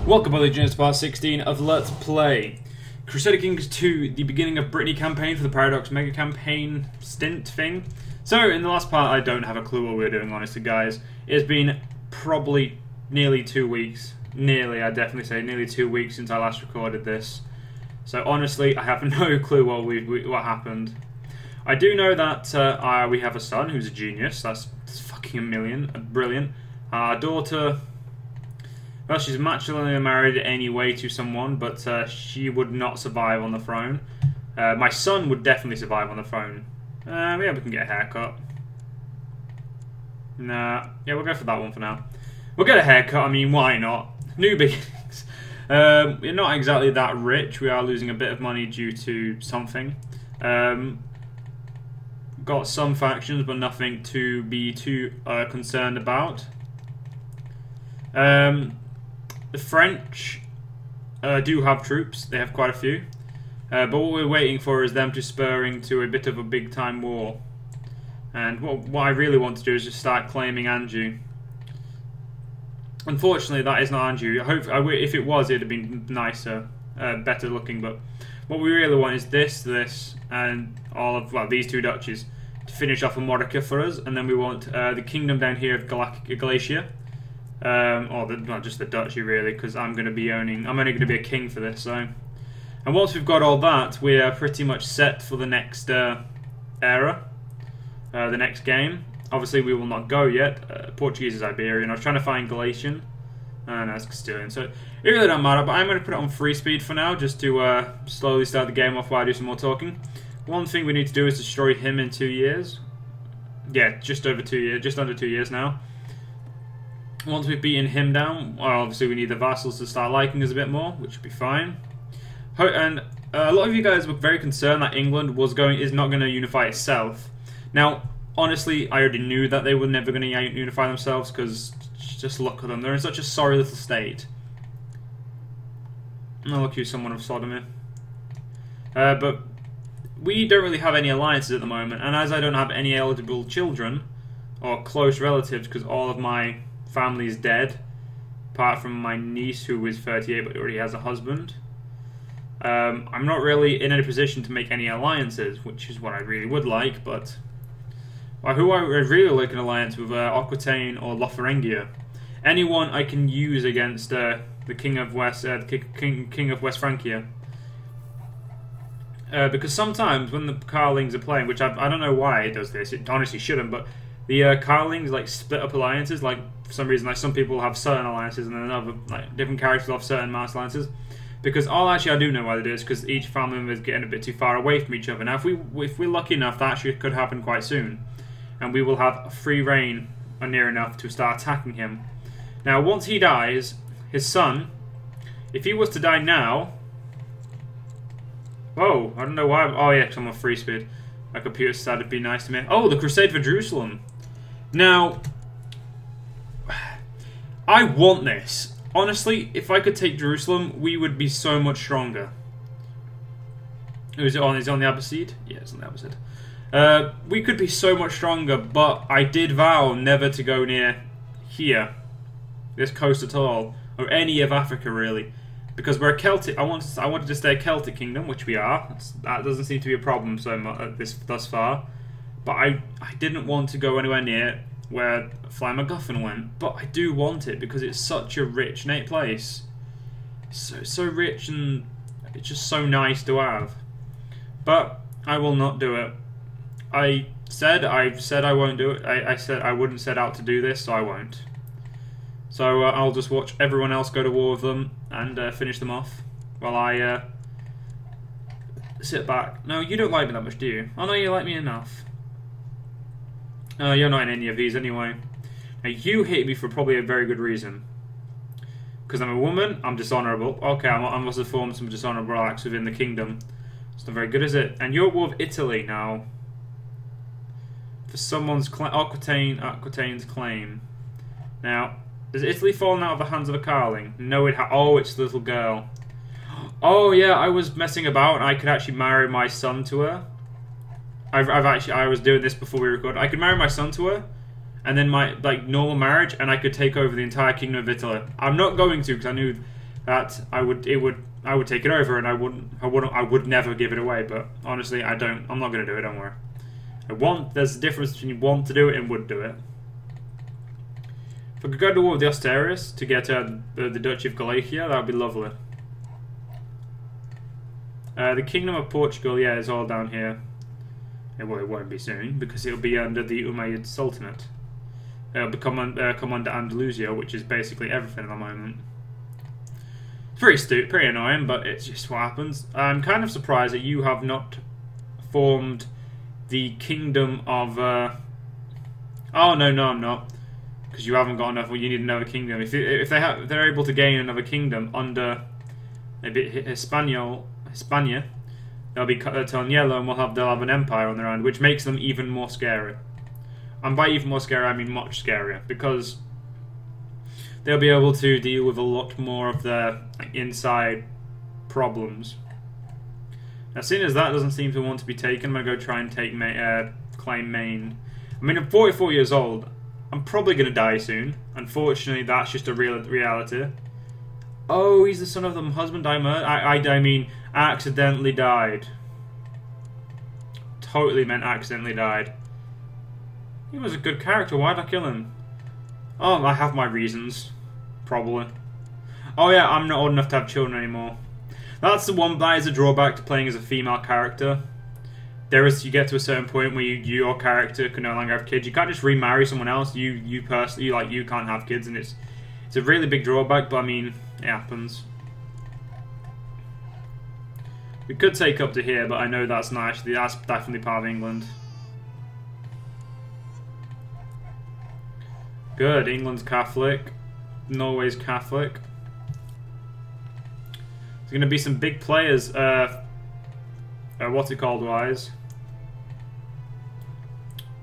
Welcome, my Legions, to part 16 of Let's Play Crusader Kings 2, the beginning of Brittany campaign for the Paradox Mega Campaign stint thing. So, in the last part, I don't have a clue what we're doing, honestly, guys. It's been probably nearly 2 weeks. I'd definitely say nearly 2 weeks since I last recorded this. So, honestly, I have no clue what happened. I do know that we have a son who's a genius. That's fucking brilliant. Our daughter... Well, she's matrimonially married anyway to someone, but she would not survive on the throne. My son would definitely survive on the throne. Yeah, we can get a haircut. Nah, yeah, we'll go for that one for now. We'll get a haircut, I mean, why not? New beginnings. We're not exactly that rich. We are losing a bit of money due to something. Got some factions, but nothing to be too concerned about. The French do have troops, they have quite a few, but what we're waiting for is them to spur into a bit of a big time war. And what I really want to do is just start claiming Anjou. Unfortunately, that is not Anjou. If it was, it would have been nicer, better looking, but what we really want is this, and all of, well, these two duchies to finish off a Mordecai for us, and then we want the kingdom down here of Galatia. Or not just the duchy really, because I'm only going to be a king for this. So, and once we've got all that, we are pretty much set for the next era, the next game. Obviously, we will not go yet. Portuguese is Iberian. I was trying to find Galatian, and that's Castilian. So it really don't matter. But I'm going to put it on free speed for now, just to slowly start the game off while I do some more talking. One thing we need to do is destroy him in 2 years. Yeah, just over 2 years, just under 2 years now. Once we've beaten him down, well, obviously we need the vassals to start liking us a bit more, which would be fine. And a lot of you guys were very concerned that England is not going to unify itself. Now, honestly, I already knew that they were never going to unify themselves, because just look at them. They're in such a sorry little state. Oh, look who's someone of sodomy. But we don't really have any alliances at the moment, and as I don't have any eligible children, or close relatives, because all of my family is dead, apart from my niece who is 38 but already has a husband. I'm not really in a position to make any alliances, which is what I really would like, but who I would really like an alliance with Aquitaine or Lotharingia. Anyone I can use against the King of West Francia. Because sometimes when the Carlings are playing, which I don't know why it does this, it honestly shouldn't, but the Carlings like split up alliances. Like for some reason, like some people have certain alliances, and then other different characters have certain mass alliances. Because I do know why they do this, because each family member is getting a bit too far away from each other. Now, if we're lucky enough, that actually could happen quite soon, and we will have free reign or near enough to start attacking him. Now, once he dies, his son, if he was to die now, whoa, I don't know why. Oh yeah, because I'm on free speed. My computer decided to be nice to me. Oh, the Crusade for Jerusalem. Now, I want this. Honestly, if I could take Jerusalem, we would be so much stronger. Is it on the Abbasid? Yeah, it's on the Abbasid. We could be so much stronger, but I did vow never to go near here, this coast at all, or any of Africa really, because we're a Celtic. I wanted to stay a Celtic kingdom, which we are. That doesn't seem to be a problem so much thus far. But I didn't want to go anywhere near where Fly-MacGuffin went. But I do want it because it's such a rich place. So rich, and it's just so nice to have. But I will not do it. I've said I won't do it. I said I wouldn't set out to do this, so I won't. So I'll just watch everyone else go to war with them and finish them off while I sit back. No, you don't like me that much, do you? Oh no, you like me enough. You're not in any of these anyway. Now you hate me for probably a very good reason. Because I'm a woman, I'm dishonourable. Okay, I must have formed some dishonourable acts within the kingdom. It's not very good, is it? And you're at war with Italy now. For someone's Aquitaine's claim. Now, has Italy fallen out of the hands of a Carling? No, it oh, it's the little girl. Oh yeah, I was messing about and I could actually marry my son to her. I was doing this before we recorded. I could marry my son to her, and then my normal marriage, and I could take over the entire kingdom of Italy. I'm not going to, because I knew that I would take it over, and I would never give it away. But honestly, I'm not going to do it. Don't worry. There's a difference between want to do it and would do it. If I could go to war with the Asterius to get the Duchy of Galicia, that would be lovely. The Kingdom of Portugal, yeah, is all down here. Well, it won't be soon, because it'll be under the Umayyad Sultanate. It'll come under Andalusia, which is basically everything at the moment. It's pretty annoying, but it's just what happens. I'm kind of surprised that you have not formed the Kingdom of... Oh, no, I'm not. Because you haven't got enough, well, you need another kingdom. If they're able to gain another kingdom under maybe Hispania, they'll turn yellow, and they'll have an empire on their own, which makes them even more scary. And by even more scary, I mean much scarier, because they'll be able to deal with a lot more of their inside problems. Now, seeing as that doesn't seem to want to be taken, I'm going to go try and take claim Maine. I mean, I'm 44 years old. I'm probably going to die soon. Unfortunately, that's just a reality. Oh, he's the son of the husband I murdered. I mean, accidentally died. Totally meant accidentally died. He was a good character. Why'd I kill him? Oh, I have my reasons. Probably. Oh yeah, I'm not old enough to have children anymore. That is a drawback to playing as a female character. You get to a certain point where your character can no longer have kids. You can't just remarry someone else. You personally, you can't have kids, and it's a really big drawback. But I mean, it happens. We could take up to here, but I know that's not actually. That's definitely part of England. Good. England's Catholic. Norway's Catholic. There's going to be some big players. What's it called? Wise.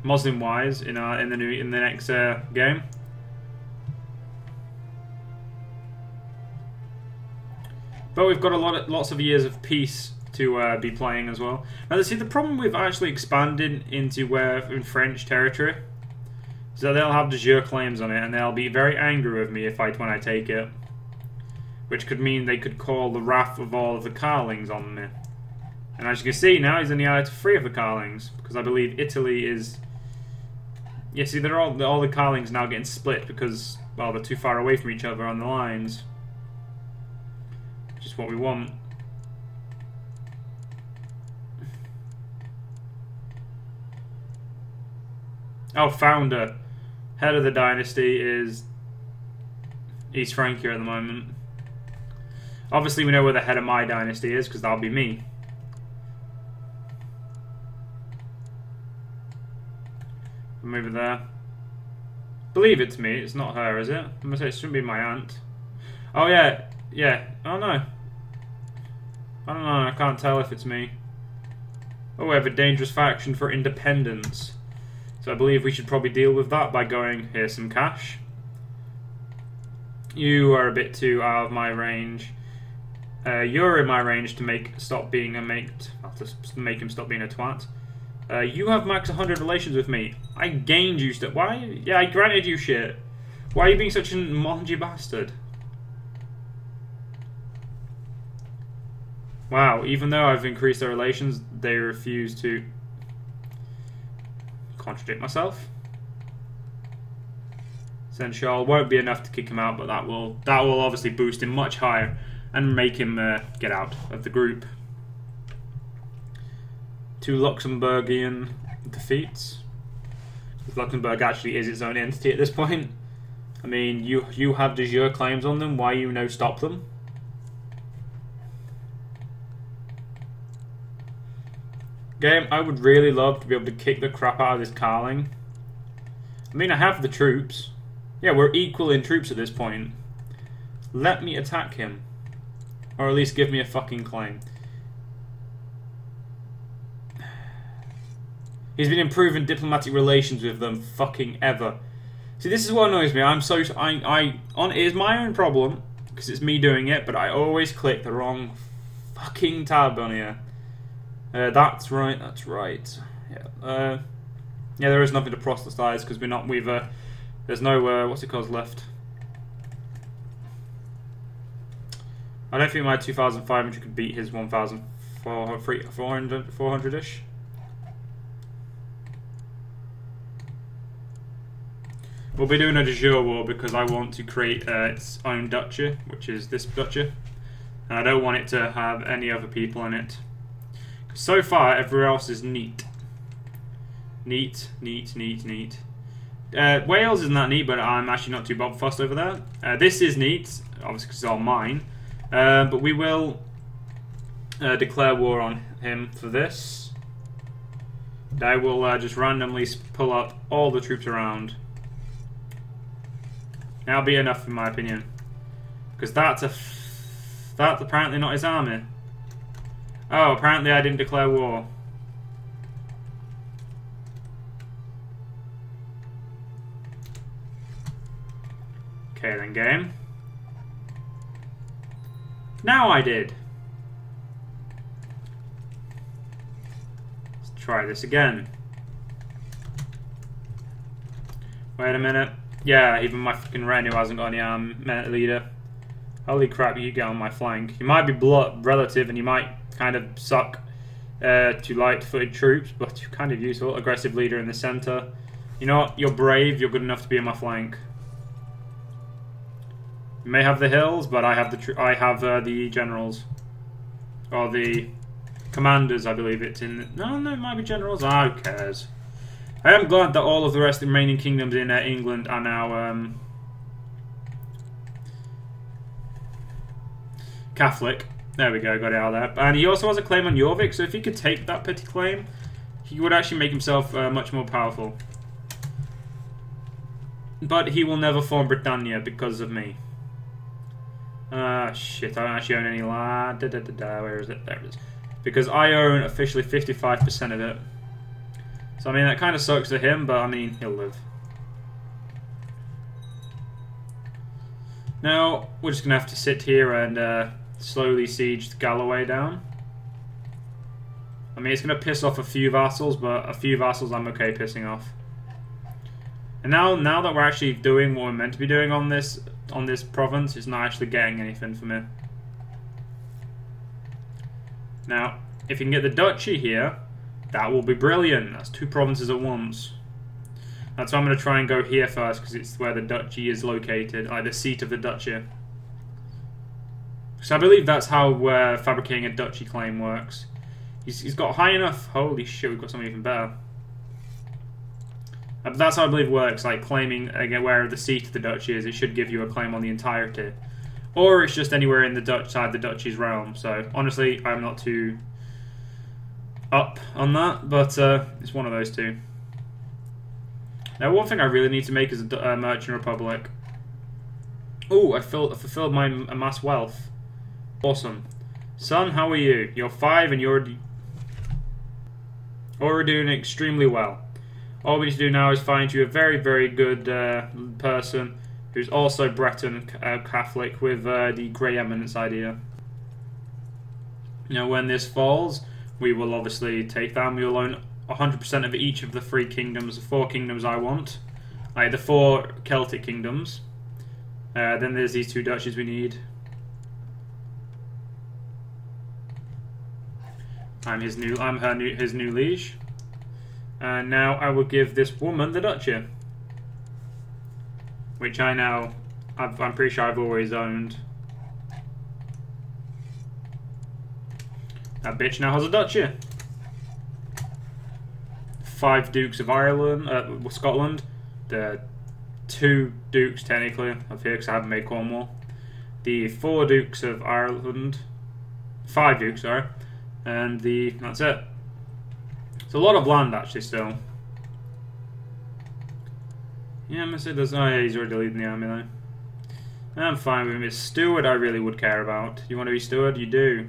Muslim wise in the next game. But we've got lots of years of peace to be playing as well. Now, see, the problem with actually expanding into in French territory is that they'll have de jure claims on it, and they'll be very angry with me when I take it, which could mean they could call the wrath of all of the Carlings on me. And as you can see, now he's in the eye to 3 of the Carlings, because I believe Italy is... Yeah, see, all the Carlings now getting split because, well, they're too far away from each other on the lines. Which is what we want. Oh, founder. Head of the dynasty is East Francia at the moment. Obviously, we know where the head of my dynasty is, because that'll be me. Move it there. Believe it's me. It's not her, is it? I'm gonna say it shouldn't be my aunt. Oh yeah. Oh no. I don't know. I can't tell if it's me. Oh, we have a dangerous faction for independence. So I believe we should probably deal with that by going, here's some cash. You are a bit too out of my range. You're in my range to make him stop being a twat. You have max 100 relations with me. I gained you stuff. Why? Yeah, I granted you shit. Why are you being such a mangy bastard? Wow, even though I've increased their relations, they refuse to contradict myself. Sensual won't be enough to kick him out, but that will obviously boost him much higher and make him get out of the group. 2 Luxembourgian defeats. Luxembourg actually is its own entity at this point. I mean, you have de jure claims on them. Why you stop them? Game, I would really love to be able to kick the crap out of this Carling. I mean, I have the troops. Yeah, we're equal in troops at this point. Let me attack him. Or at least give me a fucking claim. He's been improving diplomatic relations with them fucking ever. See, this is what annoys me. It is my own problem, because it's me doing it, but I always click the wrong fucking tab on here. That's right. Yeah. Yeah, there is nothing to proselytize because there's no what's it called left. I don't think my 2,500 could beat his 400-ish. We'll be doing a de jure war because I want to create its own duchy, which is this duchy. And I don't want it to have any other people in it. So far, everywhere else is neat. Neat. Wales isn't that neat, but I'm actually not too fussed over that. This is neat, obviously because it's all mine. But we will declare war on him for this. I will just randomly pull up all the troops around. That'll be enough in my opinion. Because that's apparently not his army. Oh, apparently I didn't declare war. Okay then, game. Now I did. Let's try this again. Wait a minute. Yeah, even my fucking Ren who hasn't got any maneat leader. Holy crap, you get on my flank. You might be relative and you might kind of suck to light-footed troops, but you're kind of useful. Aggressive leader in the center. You know what? You're brave. You're good enough to be on my flank. You may have the hills, but I have the generals, or the commanders. I believe it's in. No, it might be generals. Ah, who cares? I am glad that all of the rest of the remaining kingdoms in England are now Catholic. There we go, got it out of there. And he also has a claim on Jorvik, so if he could take that petty claim, he would actually make himself much more powerful. But he will never form Britannia because of me. Shit, I don't actually own any land. Where is it? There it is. Because I own officially 55% of it. So, I mean, that kind of sucks to him, but, I mean, he'll live. Now, we're just going to have to sit here and slowly siege Galloway down. I mean, it's going to piss off a few vassals, but a few vassals I'm okay pissing off. And now that we're actually doing what we're meant to be doing on this province, it's not actually getting anything from it. Now, if you can get the duchy here, that will be brilliant. That's 2 provinces at once. That's why I'm going to try and go here first, because it's where the duchy is located, like the seat of the duchy. So I believe that's how fabricating a duchy claim works. He's got high enough... Holy shit, we've got something even better. That's how I believe it works, like claiming again where the seat of the duchy is, it should give you a claim on the entirety. Or it's just anywhere in the Dutch side of the duchy's realm. So honestly, I'm not too up on that, but it's one of those two. Now, one thing I really need to make is a merchant republic. Oh, I fulfilled my amass wealth. Awesome. Son, how are you? You're 5 and you're already doing extremely well. All we need to do now is find you a very, very good person who's also Breton Catholic with the Grey Eminence idea. Now, when this falls, we will obviously take that and we will own 100% of each of the 3 kingdoms, the 4 kingdoms I want. Like the 4 Celtic kingdoms. Then there's these 2 duchies we need. I'm his new liege. And now I will give this woman the duchy, which I'm pretty sure I've always owned. That bitch now has a duchy. 5 dukes of Ireland, Scotland. The 2 dukes technically of here because I haven't made Cornwall. The 4 dukes of Ireland. 5 dukes, sorry. And that's it. It's a lot of land actually still. Yeah, I'm gonna say there's... Oh yeah, he's already leading the army though. I'm fine with him. It's steward I really would care about. You want to be steward? You do.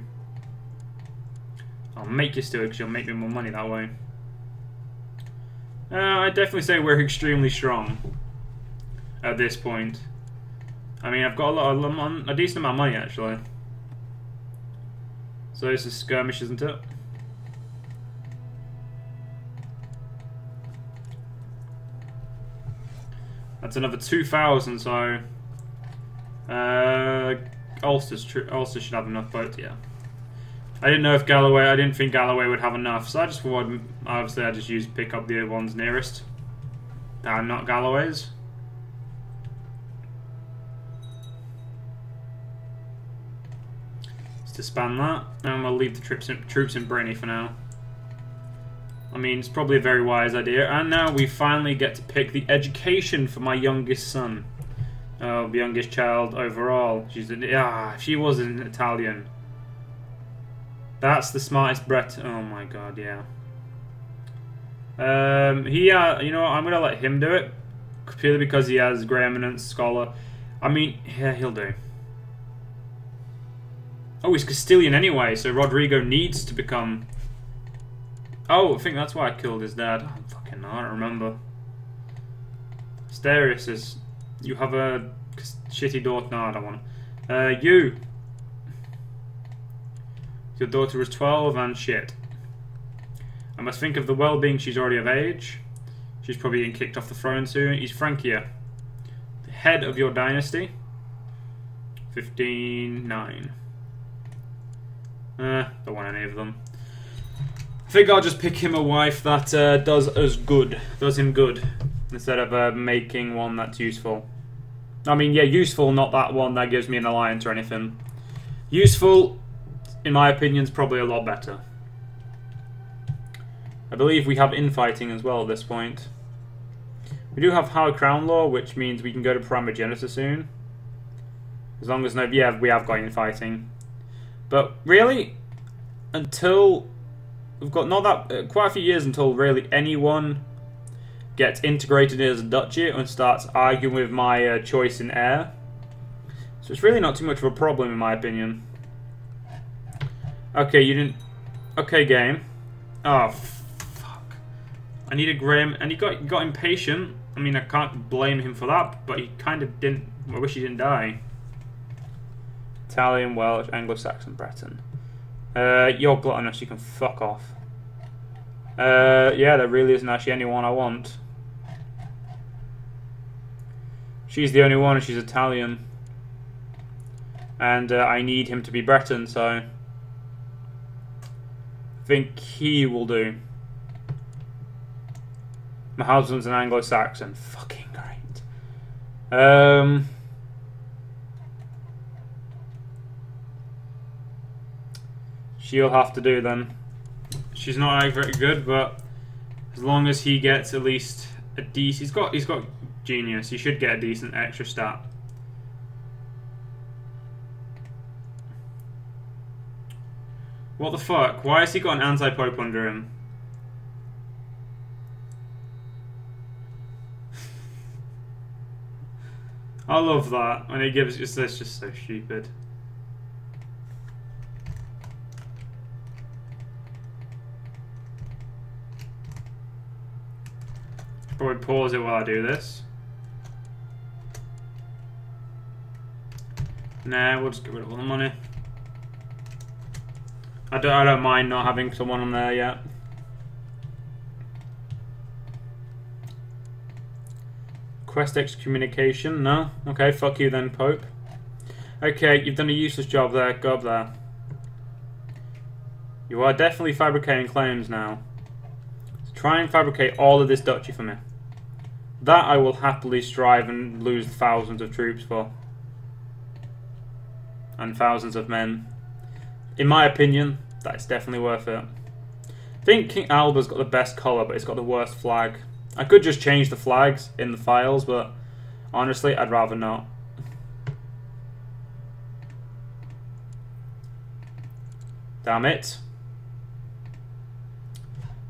I'll make you steward because you'll make me more money that way. I'd definitely say we're extremely strong at this point. I mean, I've got a decent amount of money actually. So this is skirmish, isn't it? That's another 2,000, so... Ulster should have enough boats, yeah. I didn't think Galloway would have enough, so I just thought, obviously I just pick up the ones nearest. Not Galloway's. Let's disband that, and we'll leave the troops in Brittany for now. I mean, it's probably a very wise idea. And now we finally get to pick the education for my youngest son. Oh, the youngest child overall. She was an Italian. That's the smartest Brett. Oh my god, yeah. You know what, I'm gonna let him do it. Purely because he has Grey Eminence, Scholar. I mean, yeah, he'll do. Oh, he's Castilian anyway, so Rodrigo needs to become... Oh, I think that's why I killed his dad. Oh, fucking no, I don't remember. Asterius is... You have a shitty daughter. No, I don't want it. You. Your daughter is 12 and shit. I must think of the well-being. She's already of age. She's probably getting kicked off the throne soon. He's Francia. The head of your dynasty. 15-9. Don't want any of them. I think I'll just pick him a wife that does him good, instead of making one that's useful. I mean, yeah, useful, not that one that gives me an alliance or anything. Useful, in my opinion, is probably a lot better. I believe we have infighting as well at this point. We do have High Crown Law, which means we can go to Primogeniture soon. As long as we have got infighting. But really, until we've got quite a few years until really anyone gets integrated as a duchy and starts arguing with my choice in heir. So it's really not too much of a problem in my opinion. Okay, you didn't... Okay, game. Oh, fuck. I need a Graham... And he got impatient. I mean, I can't blame him for that, but he kind of didn't... I wish he didn't die. Italian, Welsh, Anglo-Saxon, Breton. You're gluttonous, you can fuck off. Yeah, there really isn't actually anyone I want. She's the only one, and she's Italian. And I need him to be Breton, so... I think he will do. My husband's an Anglo-Saxon. Fucking great. She'll have to do then. She's not very good, but as long as he gets at least a decent... He's got genius. He should get a decent extra stat. What the fuck? Why has he got an anti-pope under him? I love that. And he gives just this, just so stupid. Probably pause it while I do this. Nah, we'll just get rid of all the money. I don't mind not having someone on there yet. Quest excommunication, no? Okay, fuck you then, Pope. Okay, you've done a useless job there, go up there. You are definitely fabricating claims now. So try and fabricate all of this duchy for me. That I will happily strive and lose thousands of troops for. And thousands of men. In my opinion, that's definitely worth it. I think King Alba's got the best colour, but it's got the worst flag. I could just change the flags in the files, but honestly, I'd rather not. Damn it.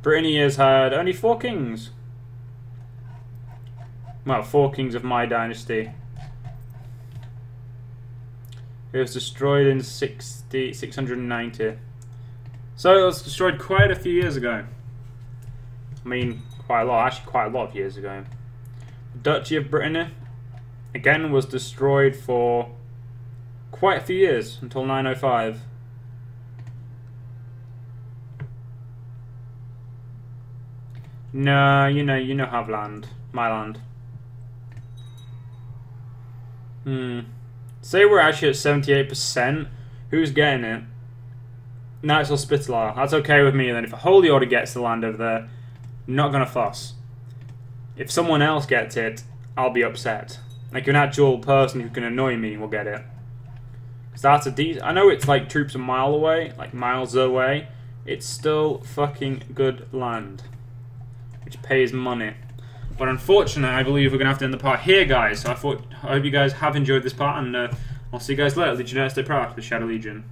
Brittany has had only 4 kings. Well, 4 kings of my dynasty. It was destroyed in 690. So it was destroyed quite a few years ago. I mean, quite a lot. Actually, quite a lot of years ago. The Duchy of Brittany, again, was destroyed for quite a few years, until 905. No, you know, have land. My land. Say we're actually at 78%. Who's getting it? Knights Hospitaller. That's okay with me then. If a Holy Order gets the land over there, not gonna fuss. If someone else gets it, I'll be upset. Like an actual person who can annoy me will get it. Because that's a decent... I know it's like troops a mile away, like miles away. It's still fucking good land. Which pays money. But unfortunately, I believe we're going to have to end the part here, guys. So I hope you guys have enjoyed this part, and I'll see you guys later. Legionnaires, stay proud for the Shadow Legion.